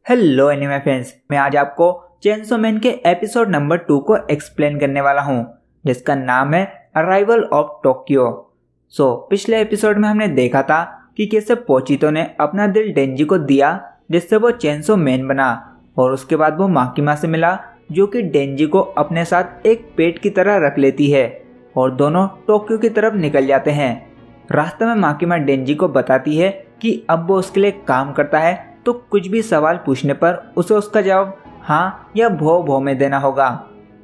Hello anime friends, मैं आज आपको चेनसो मैन के एपिसोड नंबर 2 को एक्सप्लेन करने वाला हूँ, जिसका नाम है अराइवल ऑफ टोक्यो। पिछले एपिसोड में हमने देखा था कि कैसे पोचितो ने अपना दिल डेंजी को दिया, जिससे वो चेनसो मैन बना। और उसके बाद वो माकिमा से मिला, जो कि डेंजी को अपने साथ एक पेट की तरह रख लेती है, और दोनों टोक्यो की तरफ निकल जाते हैं। रास्ते में माकिमा डेंजी को बताती है कि अब वो उसके लिए काम करता है, तो कुछ भी सवाल पूछने पर उसे उसका जवाब हाँ या भो भो में देना होगा।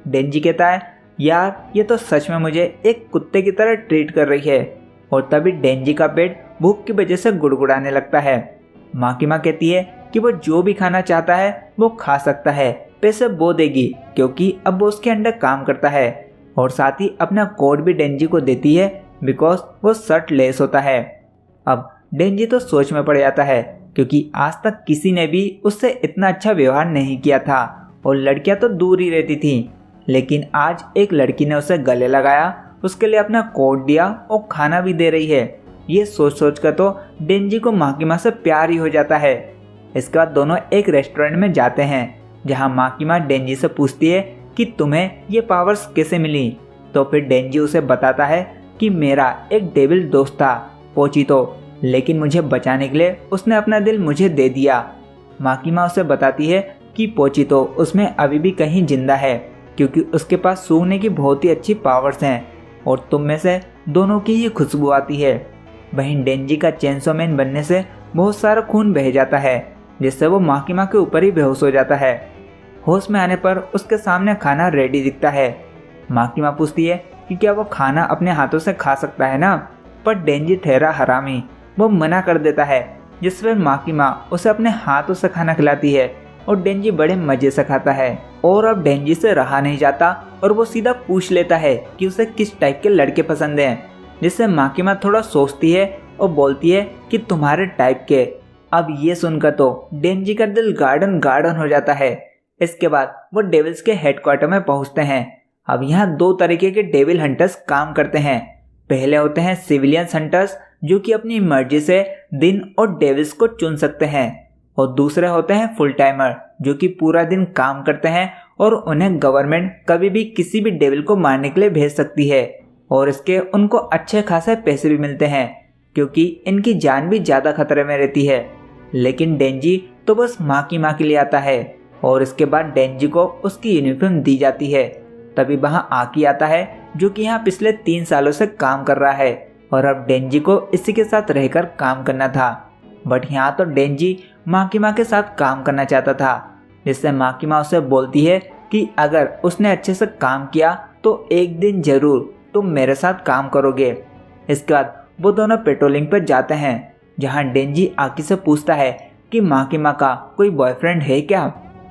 डेंजी कहता है, यार ये तो सच में मुझे एक कुत्ते की तरह ट्रीट कर रही है। और तभी डेंजी का पेट भूख की वजह से गुड़गुड़ाने लगता है। माकिमा कहती है कि वो जो भी खाना चाहता है वो खा सकता है, पैसे वो देगी, क्योंकि अब वो उसके अंडर काम करता है। और साथ ही अपना कोड भी डेंजी को देती है, बिकॉज वो शर्ट लेस होता है। अब डेंजी तो सोच में पड़ जाता है, क्योंकि आज तक किसी ने भी उससे इतना अच्छा व्यवहार नहीं किया था, और लड़कियां तो दूर ही रहती थीं। लेकिन आज एक लड़की ने उसे गले लगाया, उसके लिए अपना कोट दिया और खाना भी दे रही है। ये सोच सोच कर तो डेंजी को माकिमा से प्यार ही हो जाता है। इसके बाद दोनों एक रेस्टोरेंट में जाते हैं, जहां माकिमा डेंजी से पूछती है कि तुम्हें ये पावर्स कैसे मिली। तो फिर डेंजी उसे बताता है कि मेरा एक डेविल दोस्त था पोचितो, लेकिन मुझे बचाने के लिए उसने अपना दिल मुझे दे दिया। माकिमा उसे बताती है कि पोचितो उसमें अभी भी कहीं जिंदा है, क्योंकि उसके पास सूंघने की बहुत ही अच्छी पावर्स हैं, और तुम में से दोनों की ही खुशबू आती है। वहीं डेंजी का चेनसो मैन बनने से बहुत सारा खून बह जाता है, जिससे वो माकिमा के ऊपर ही बेहोश हो जाता है। होश में आने पर उसके सामने खाना रेडी दिखता है। माकिमा पूछती है कि क्या वो खाना अपने हाथों से खा सकता है ना, पर डेंजी ठहरा हरामी, वो मना कर देता है, जिस पर माकिमा उसे अपने हाथों से खाना खिलाती है, और डेंजी बड़े मजे से खाता है। और अब डेंजी से रहा नहीं जाता, और वो सीधा पूछ लेता है कि उसे किस टाइप के लड़के पसंद हैं, जिससे माकिमा थोड़ा सोचती है और बोलती है कि तुम्हारे टाइप के। अब ये सुनकर तो डेंजी का दिल गार्डन गार्डन हो जाता है। इसके बाद वो डेविल्स के हेडक्वार्टर में पहुंचते हैं। अब यहाँ दो तरीके के डेविल हंटर्स काम करते हैं। पहले होते हैं सिविलियन हंटर्स, जो कि अपनी मर्जी से दिन और डेविल्स को चुन सकते हैं, और दूसरे होते हैं फुल टाइमर, जो कि पूरा दिन काम करते हैं, और उन्हें गवर्नमेंट कभी भी किसी भी डेविल को मारने के लिए भेज सकती है, और इसके उनको अच्छे खासे पैसे भी मिलते हैं, क्योंकि इनकी जान भी ज़्यादा खतरे में रहती है। लेकिन डेंजी तो बस माकिमा के लिए आता है, और इसके बाद डेंजी को उसकी यूनिफॉर्म दी जाती है। तभी वहाँ आकी आता है, जो कि यहाँ पिछले 3 सालों से काम कर रहा है, और अब डेंजी को इसी के साथ रहकर काम करना था। बट यहाँ तो डेंजी माकिमा के साथ काम करना चाहता था, जिससे माकिमा उसे बोलती है कि अगर उसने अच्छे से काम किया तो एक दिन जरूर तुम मेरे साथ काम करोगे। इसके बाद वो दोनों पेट्रोलिंग पर जाते हैं, जहाँ डेंजी आकी से पूछता है कि माकिमा का कोई बॉयफ्रेंड है क्या।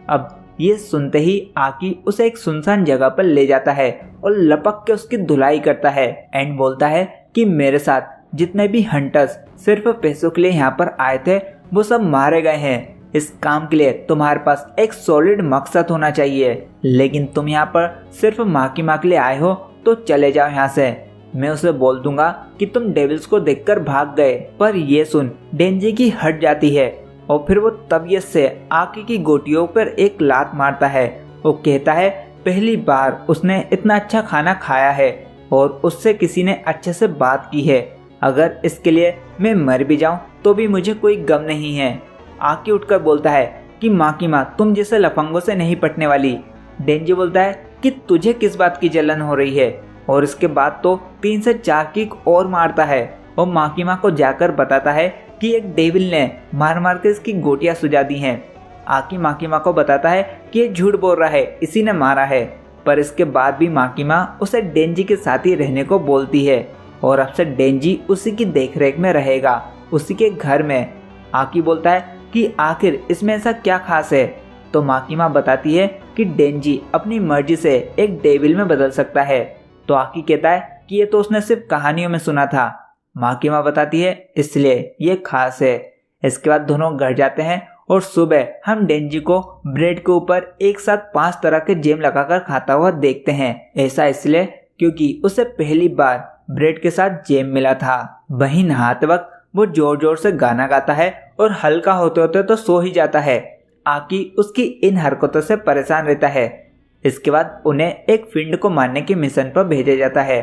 अब ये सुनते ही आकी उसे एक सुनसान जगह पर ले जाता है और लपक के उसकी धुलाई करता है, एंड बोलता है कि मेरे साथ जितने भी हंटर्स सिर्फ पैसों के लिए यहाँ पर आए थे, वो सब मारे गए हैं। इस काम के लिए तुम्हारे पास एक सॉलिड मकसद होना चाहिए, लेकिन तुम यहाँ पर सिर्फ माकिमा के लिए आए हो, तो चले जाओ यहाँ से। मैं उसे बोल दूंगा कि तुम डेविल्स को देखकर भाग गए। पर ये सुन डेंजी की हट जाती है, और फिर वो तबीयत से आकी की गोटियों पर एक लात मारता है। वो कहता है पहली बार उसने इतना अच्छा खाना खाया है, और उससे किसी ने अच्छे से बात की है। अगर इसके लिए मैं मर भी जाऊं तो भी मुझे कोई गम नहीं है। आकी उठकर बोलता है कि माकिमा तुम जैसे लफंगों से नहीं पटने वाली। डेंजी बोलता है कि तुझे किस बात की जलन हो रही है, और इसके बाद तो 3 से 4 किक और मारता है, और माकिमा को जाकर बताता है कि एक डेविल ने मार मार के इसकी गोटियां सुझा दी हैं। आकी माकिमा को बताता है कि ये झूठ बोल रहा है, इसी ने मारा है। पर इसके बाद भी माकिमा उसे डेंजी के साथ ही रहने को बोलती है, और अब से डेंजी उसी की देखरेख में रहेगा, उसी के घर में। आकी बोलता है कि आखिर इसमें ऐसा क्या खास है। तो माकिमा बताती है कि डेंजी अपनी मर्जी से एक डेविल में बदल सकता है। तो आकी कहता है कि ये तो उसने सिर्फ कहानियों में सुना था। माकिमा बताती है इसलिए ये खास है। इसके बाद दोनों घर जाते हैं, और सुबह हम डेंजी को ब्रेड के ऊपर एक साथ 5 तरह के जैम लगाकर खाता हुआ देखते हैं। ऐसा इसलिए क्योंकि उसे पहली बार ब्रेड के साथ जैम मिला था। वहीं नहाते वक्त वो जोर जोर से गाना गाता है, और हल्का होते होते तो सो ही जाता है। आकी उसकी इन हरकतों से परेशान रहता है। इसके बाद उन्हें एक फिंड को मारने के मिशन पर भेजा जाता है।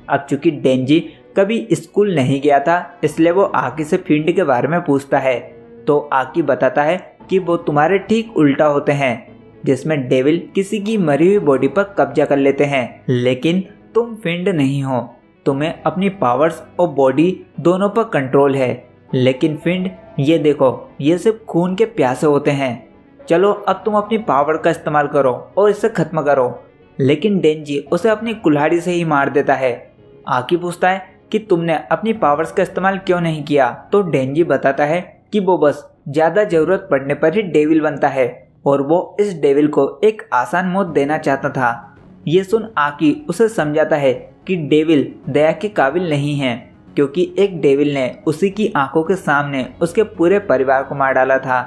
अब चूंकि डेंजी कभी स्कूल नहीं गया था, इसलिए वो आकी से फिंड के बारे में पूछता है। तो आकी बताता है कि वो तुम्हारे ठीक उल्टा होते हैं, जिसमें डेविल किसी की मरी हुई बॉडी पर कब्जा कर लेते हैं, लेकिन तुम फिंड नहीं हो। तुम्हें अपनी पावर्स और बॉडी दोनों पर कंट्रोल है, लेकिन फिंड ये देखो, ये सिर्फ खून के प्यासे होते हैं। चलो अब तुम अपनी पावर का इस्तेमाल करो और इसे खत्म करो। लेकिन डेंजी उसे अपनी कुल्हाड़ी से ही मार देता है। आकी पूछता है कि तुमने अपनी पावर्स का इस्तेमाल क्यों नहीं किया। तो डेंजी बताता है कि वो बस ज्यादा जरूरत पड़ने पर ही डेविल बनता है और वो इस डेविल को एक आसान मौत देना चाहता था। ये सुन आकी उसे समझाता है कि डेविल दया के काबिल नहीं है, क्योंकि एक डेविल ने उसी की आंखों के सामने उसके पूरे परिवार को मार डाला था।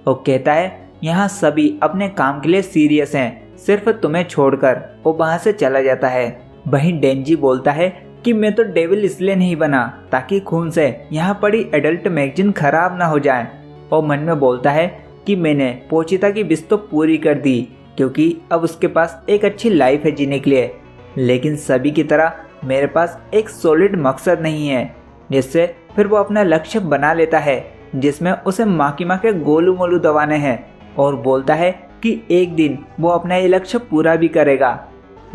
वो कहता है यहाँ सभी अपने काम के लिए सीरियस हैं, सिर्फ तुम्हें छोड़कर। वो वहाँ से चला जाता है। वहीं डेंजी बोलता है कि मैं तो डेविल इसलिए नहीं बना ताकि खून से यहाँ पड़ी एडल्ट मैगजीन खराब ना हो जाए। और मन में बोलता है कि मैंने पोचिता की विश तो पूरी कर दी, क्योंकि अब उसके पास एक अच्छी लाइफ है जीने के लिए। लेकिन सभी की तरह मेरे पास एक सॉलिड मकसद नहीं है, जिससे फिर वो अपना लक्ष्य बना लेता है, जिसमें उसे माकिमा के गोलू मोलू दबाने हैं। और बोलता है कि एक दिन वो अपना ये लक्ष्य पूरा भी करेगा।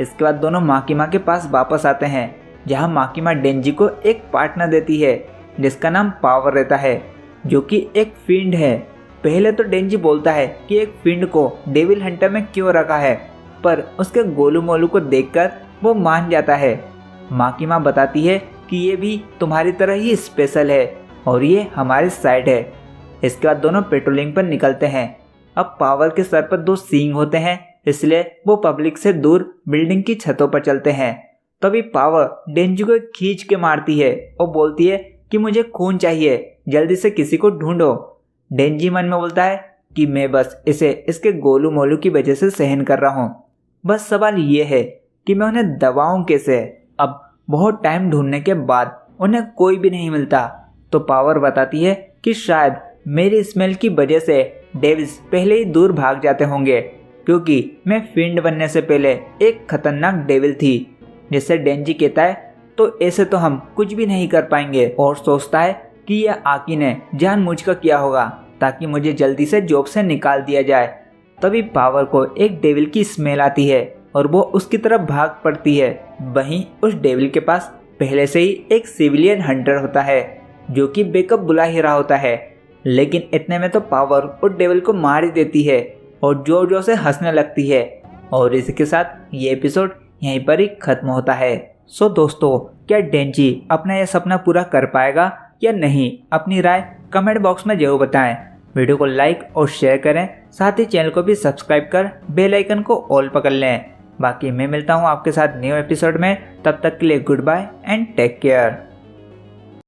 इसके बाद दोनों माकिमा के पास वापस आते हैं, जहाँ माकिमा डेंजी को एक पार्टनर देती है जिसका नाम पावर रहता है, जो कि एक फिंड है। पहले तो डेंजी बोलता है कि एक फिंड को डेविल हंटर में क्यों रखा है, पर उसके गोलू मोलू को देखकर वो मान जाता है। माकिमा बताती है कि ये भी तुम्हारी तरह ही स्पेशल है और ये हमारी साइड है। इसके बाद दोनों पेट्रोलिंग पर निकलते हैं। अब पावर के सर पर 2 सींग होते हैं, इसलिए वो पब्लिक से दूर बिल्डिंग की छतों पर चलते हैं। तभी पावर डेंजी को खींच के मारती है और बोलती है कि मुझे खून चाहिए, जल्दी से किसी को ढूंढो। डेंजी मन में बोलता है कि मैं बस इसे इसके गोलू मोलू की वजह से सहन कर रहा हूँ, बस सवाल ये है कि मैं उन्हें दबाऊं कैसे। अब बहुत टाइम ढूंढने के बाद उन्हें कोई भी नहीं मिलता। तो पावर बताती है कि शायद मेरी स्मेल की वजह से डेविल्स पहले ही दूर भाग जाते होंगे, क्योंकि मैं फिंड बनने से पहले एक खतरनाक डेविल थी। जिससे डेंजी कहता है तो ऐसे तो हम कुछ भी नहीं कर पाएंगे, और सोचता है कि यह आकी ने जानबूझकर किया होगा ताकि मुझे जल्दी से जॉब से निकाल दिया जाए। तभी पावर को एक डेविल की स्मेल आती है और वो उसकी तरफ भाग पड़ती है। वहीं उस डेविल के पास पहले से ही एक सिविलियन हंटर होता है, जो कि बैकअप बुला ही रहा होता है। लेकिन इतने में तो पावर उस डेविल को मार ही देती है और जोर जोर से हंसने लगती है। और इसके साथ ये एपिसोड यहीं पर ही खत्म होता है। सो दोस्तों, क्या डेंजी अपना यह सपना पूरा कर पाएगा या नहीं? अपनी राय कमेंट बॉक्स में जरूर बताएं। वीडियो को लाइक और शेयर करें, साथ ही चैनल को भी सब्सक्राइब कर बेल आइकन को ऑल पकड़ लें। बाकी मैं मिलता हूँ आपके साथ न्यू एपिसोड में, तब तक के लिए goodbye and take care.